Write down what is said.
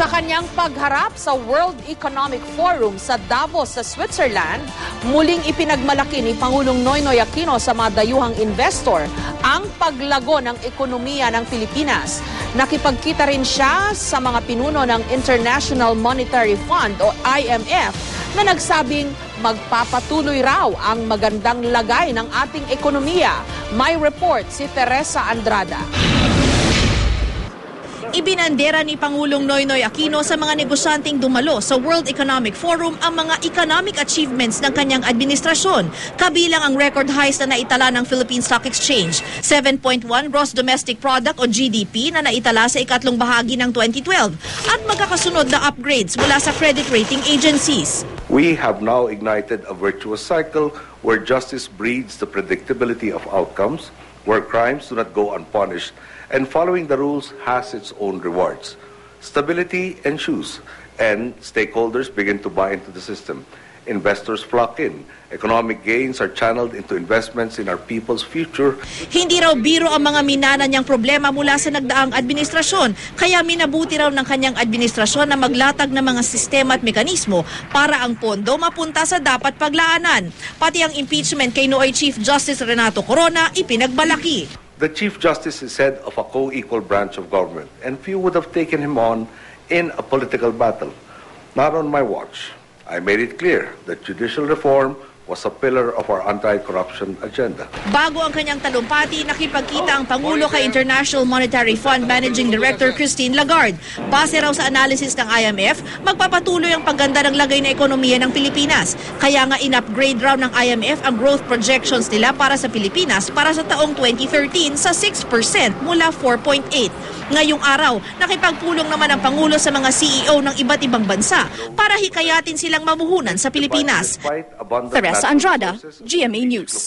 Sa kanyang pagharap sa World Economic Forum sa Davos sa Switzerland, muling ipinagmalaki ni Pangulong Noynoy Aquino sa mga dayuhang investor ang paglago ng ekonomiya ng Pilipinas. Nakipagkita rin siya sa mga pinuno ng International Monetary Fund o IMF na nagsabing magpapatuloy raw ang magandang lagay ng ating ekonomiya. May report si Teresa Andrada. Ibinandera ni Pangulong Noynoy Aquino sa mga negosyanteng dumalo sa World Economic Forum ang mga economic achievements ng kanyang administrasyon, kabilang ang record highs na naitala ng Philippine Stock Exchange, 7.1 Gross Domestic Product o GDP na naitala sa ikatlong bahagi ng 2012, at magkakasunod na upgrades mula sa credit rating agencies. We have now ignited a virtuous cycle where justice breeds the predictability of outcomes, where crimes do not go unpunished, and following the rules has its own rewards. Stability ensues, and stakeholders begin to buy into the system. Investors flock in. Economic gains are channeled into investments in our people's future. Hindi raw biro ang mga minana niyang problema mula sa nagdaang administrasyon, kaya minabuti raw ng kanyang administrasyon na maglatag ng mga sistema at mekanismo para ang pondo mapunta sa dapat paglaanan. Pati ang impeachment kay Nooy Chief Justice Renato Corona ipinagbalaki. The Chief Justice is head of a co-equal branch of government, and few would have taken him on in a political battle. Not on my watch. I made it clear that judicial reform was a pillar of our anti-corruption agenda. Bago ang kanyang talumpati, nakipagkita ang Pangulo kay International Monetary Fund Managing Director Christine Lagarde. Base raw sa analysis ng IMF, magpapatuloy ang pagganda ng lagay na ekonomiya ng Pilipinas. Kaya nga in-upgrade raw ng IMF ang growth projections nila para sa Pilipinas para sa taong 2013 sa 6% mula 4.8%. Ngayong araw, nakipagpulong naman ang Pangulo sa mga CEO ng iba't ibang bansa para hikayatin silang mamuhunan sa Pilipinas. Teresa Andrada, GMA News.